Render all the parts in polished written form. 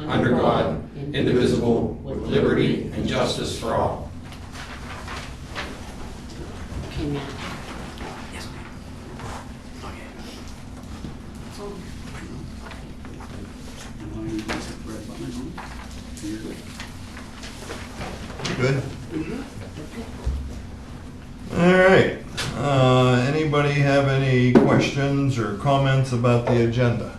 under God, indivisible, with liberty and justice for all. Okay, Matt. Yes, ma'am. Okay. And all you need is the red button on it. You're good. Good? Okay. All right. Anybody have any questions or comments about the agenda?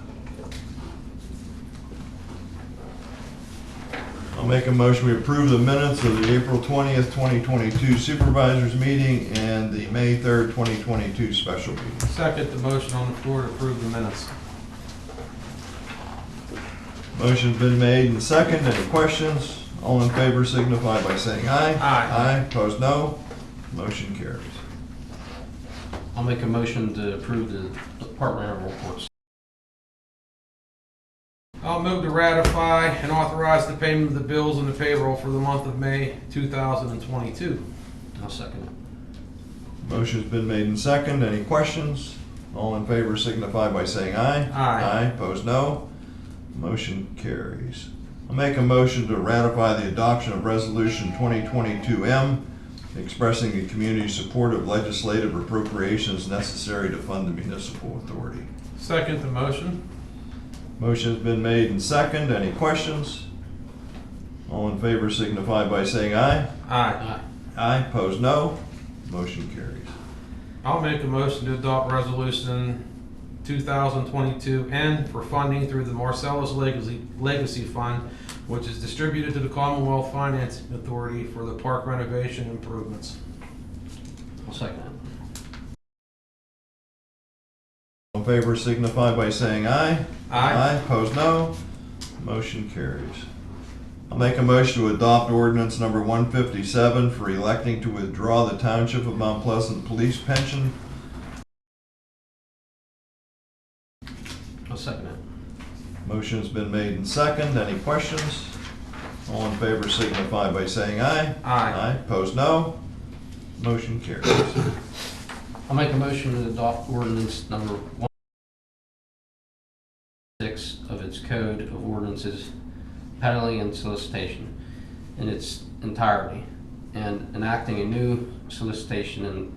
I'll make a motion we approve the minutes of the April 20th, 2022 Supervisors meeting and the May 3rd, 2022 special meeting. Second the motion on the floor to approve the minutes. Motion's been made and second. Any questions? All in favor signify by saying aye. Aye. Aye. Opposed, no. Motion carries. I'll make a motion to approve the departmental reports. I'll move to ratify and authorize the payment of the bills and the payroll for the month of May 2022. I'll second it. Motion's been made and second. Any questions? All in favor signify by saying aye. Aye. Aye. Opposed, no. Motion carries. I'll make a motion to ratify the adoption of Resolution 2022M, expressing the community's support of legislative appropriations necessary to fund the municipal authority. Second the motion. Motion's been made and second. Any questions? All in favor signify by saying aye. Aye. Aye. Aye. Opposed, no. Motion carries. I'll make a motion to adopt Resolution 2022N for funding through the Marcellus Legacy Fund, which is distributed to the Commonwealth Financing Authority for the park renovation improvements. I'll second it. All in favor signify by saying aye. Aye. Opposed, no. Motion carries. I'll make a motion to adopt ordinance number 157 for electing to withdraw the Township of Mount Pleasant police pension. I'll second it. Motion's been made and second. Any questions? All in favor signify by saying aye. Aye. Opposed, no. Motion carries. I'll make a motion to adopt ordinance number 6 of its code of ordinances, peddling and solicitation in its entirety, and enacting a new solicitation and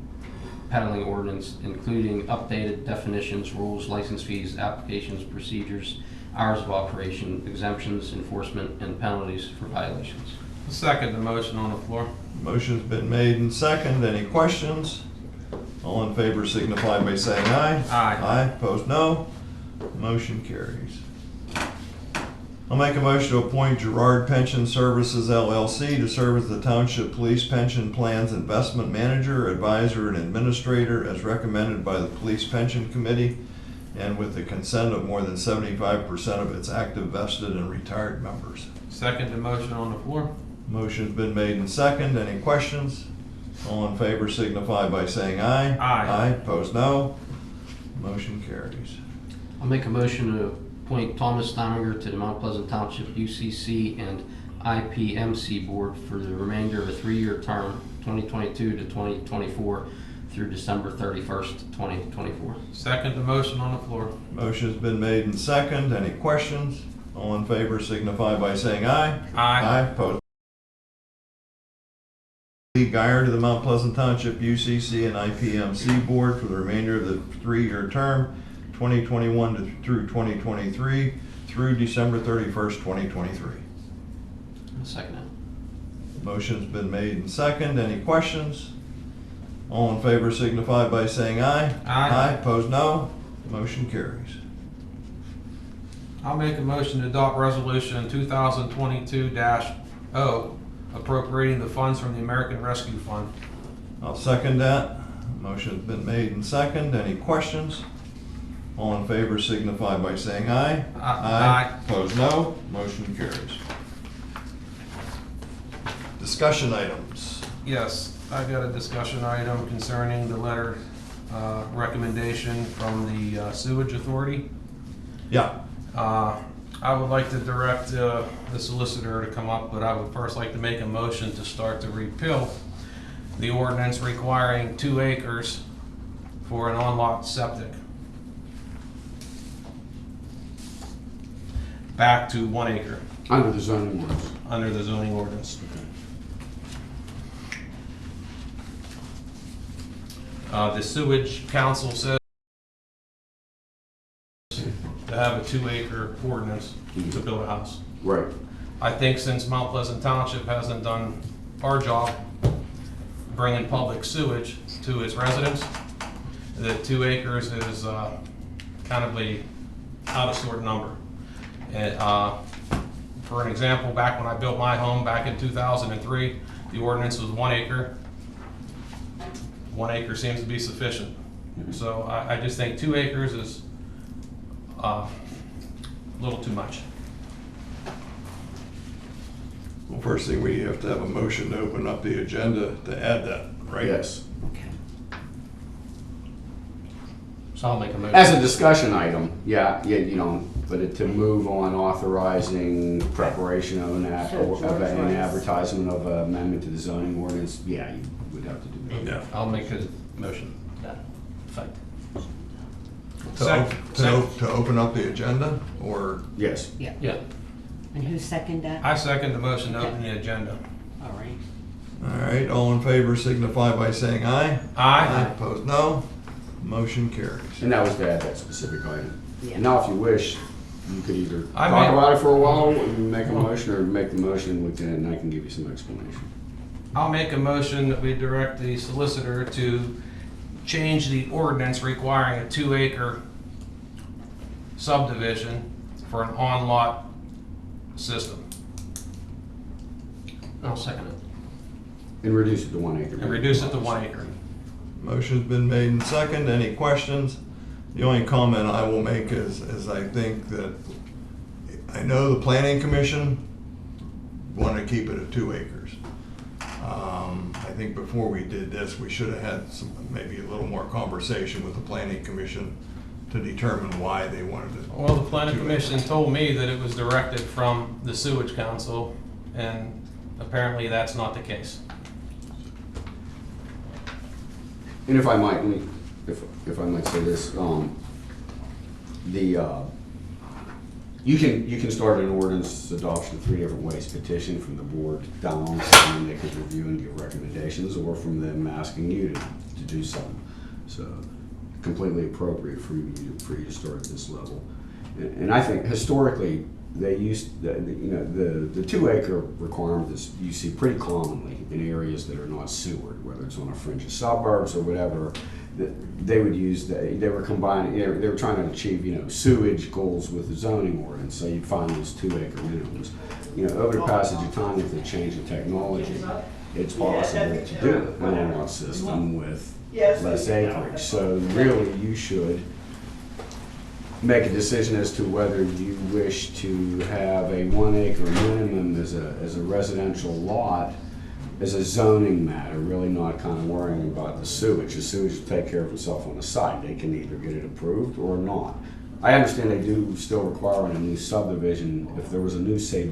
peddling ordinance, including updated definitions, rules, license fees, applications, procedures, hours of operation, exemptions, enforcement, and penalties for violations. Second the motion on the floor. Motion's been made and second. Any questions? All in favor signify by saying aye. Aye. Opposed, no. Motion carries. I'll make a motion to appoint Gerard Pension Services LLC to serve as the Township Police Pension Plans Investment Manager, Advisor, and Administrator as recommended by the Police Pension Committee and with the consent of more than 75% of its active, vested, and retired members. Second the motion on the floor. Motion's been made and second. Any questions? All in favor signify by saying aye. Aye. Opposed, no. Motion carries. I'll make a motion to appoint Thomas Steininger to the Mount Pleasant Township UCC and IPMC Board for the remainder of a 3-year term, 2022 to 2024, through December 31st, 2024. Second the motion on the floor. Motion's been made and second. Any questions? All in favor signify by saying aye. Aye. Opposed. Lee Geyer to the Mount Pleasant Township UCC and IPMC Board for the remainder of the 3-year term, 2021 through 2023, through December 31st, 2023. I'll second it. Motion's been made and second. Any questions? All in favor signify by saying aye. Aye. Opposed, no. Motion carries. I'll make a motion to adopt Resolution 2022-0, appropriating the funds from the American Rescue Fund. I'll second that. Motion's been made and second. Any questions? All in favor signify by saying aye. Aye. Opposed, no. Motion carries. Discussion items. Yes, I got a discussion item concerning the letter recommendation from the sewage authority. Yeah. I would like to direct the solicitor to come up, but I would first like to make a motion to start to repeal the ordinance requiring 2 acres for an on-lot septic. back to 1 acre Under the zoning ordinance. under the zoning ordinance. The sewage council says to have a 2 acre ordinance to build a house. Right. I think since Mount Pleasant Township hasn't done our job bringing public sewage to its residents, that 2 acres is kind of a out of sort number. And, for an example, back when I built my home back in 2003, the ordinance was 1 acre. 1 acre seems to be sufficient. So I just think 2 acres is a little too much. Well, first thing, we have to have a motion to open up the agenda to add that, right? Yes. So I'll make a motion. As a discussion item, yeah, you know, but to move on authorizing preparation of an advertisement of an amendment to the zoning ordinance, yeah, you would have to do that. Yeah. I'll make a motion to that effect. To open up the agenda, or? Yes. Yeah. Yeah. And who seconded that? I second the motion to open the agenda. All right. All right, all in favor signify by saying aye. Aye. Opposed, no. Motion carries. And that was to add that specific item. Yeah. And now, if you wish, you could either I talk may- about it for a while, and make a motion, or make the motion, and I can give you some explanation. I'll make a motion that we direct the solicitor to change the ordinance requiring a 2 acre subdivision for an on-lot system I'll second it. And reduce it to 1 acre. and reduce it to 1 acre. Motion's been made and second. Any questions? The only comment I will make is I think that, I know the planning commission want to keep it at 2 acres. I think before we did this, we should have had some, maybe a little more conversation with the planning commission to determine why they wanted it. Well, the planning commission told me that it was directed from the sewage council, and apparently that's not the case. And if I might, if I might say this, you can start an ordinance adoption 3 different ways: petition from the board down, and then they could review and give recommendations, or from them asking you to do something. So completely appropriate for you to start at this level. And I think historically they used the 2 acre requirement is you see pretty commonly in areas that are not sewered, whether it's on a fringe of suburbs or whatever. They would use they were combining, they were trying to achieve sewage goals with the zoning ordinance, so you'd find those 2 acre minimums. Over the passage of time, with the change in technology, it's possible to do an on-lot system with less acreage. So really, you should make a decision as to whether you wish to have a 1 acre minimum as a residential lot, as a zoning matter, really not kind of worrying about the sewage. The sewage will take care of itself on the site. They can either get it approved or not. I understand they do still require in a new subdivision, if there was a new, say,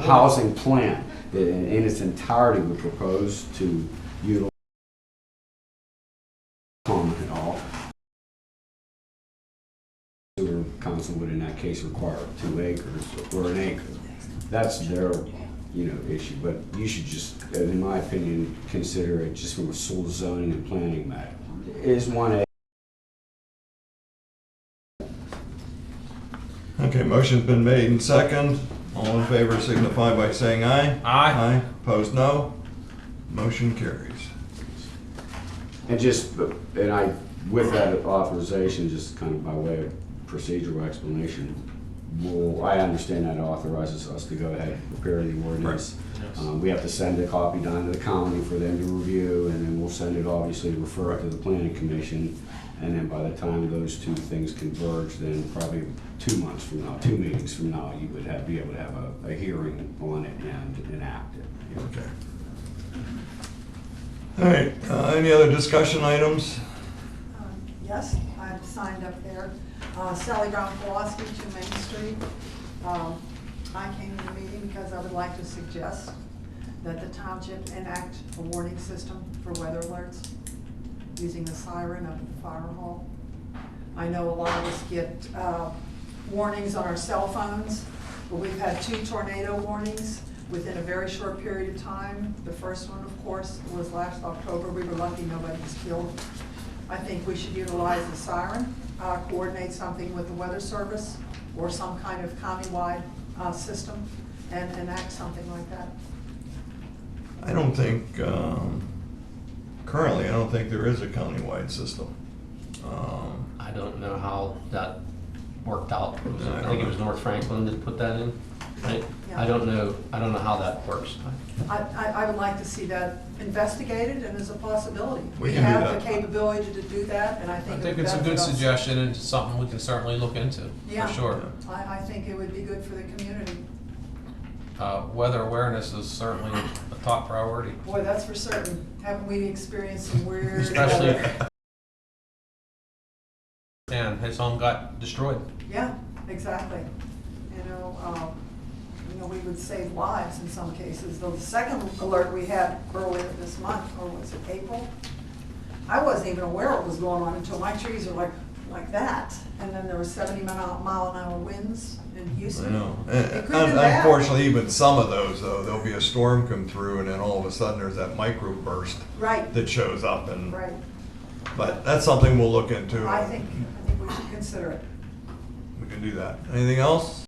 housing plan that in its entirety would propose to utilize common at all, sewer council would in that case require 2 acres or an acre. That's their issue, but you should just, in my opinion, consider it just from a sole zoning and planning matter. Is 1 acre? Okay, motion's been made and second. All in favor signify by saying aye. Aye. Opposed, no. Motion carries. And with that authorization, just kind of by way of procedural explanation, I understand that authorizes us to go ahead and prepare the ordinance. Right. We have to send a copy down to the county for them to review, and then we'll send it, obviously, refer it to the planning commission. And then by the time those 2 things converge, then probably 2 months from now, 2 meetings from now, you would be able to have a hearing on it and enact it. Okay. All right, any other discussion items? Yes, I've signed up there. Sally Brown Kowalski, 2 Main Street. I came to the meeting because I would like to suggest that the township enact a warning system for weather alerts using the siren of the fire hall. I know a lot of us get warnings on our cell phones, But we've had 2 tornado warnings within a very short period of time. The first one, of course, was last October. We were lucky nobody was killed. I think we should utilize the siren, coordinate something with the weather service or some kind of countywide system and enact something like that. I don't think, currently, I don't think there is a countywide system. I don't know how that worked out. I don't I think it know. was North Franklin that put that in, right? Yeah. I don't know how that works. I would like to see that investigated and as a possibility. We We can do have that. the capability to do that, and I I think. think it would it's a good benefit us. suggestion and something we can certainly look into, Yeah. for sure. I think it would be good for the community. Weather awareness is certainly a top priority. Boy, that's for certain. Haven't we experienced some weird? Especially- weather? And his home got destroyed. Yeah, exactly. We would save lives in some cases. The second alert we had earlier this month, or was it April? I wasn't even aware what was going on until my trees are like that. And then there were 70-mile-an-hour winds in I Houston. know. It could have been bad. Unfortunately, even some of those, though, there'll be a storm come through and then all of a sudden there's that microburst Right, that shows up and, right. but that's something we'll look into. I think we should consider it. We can do that. Anything else?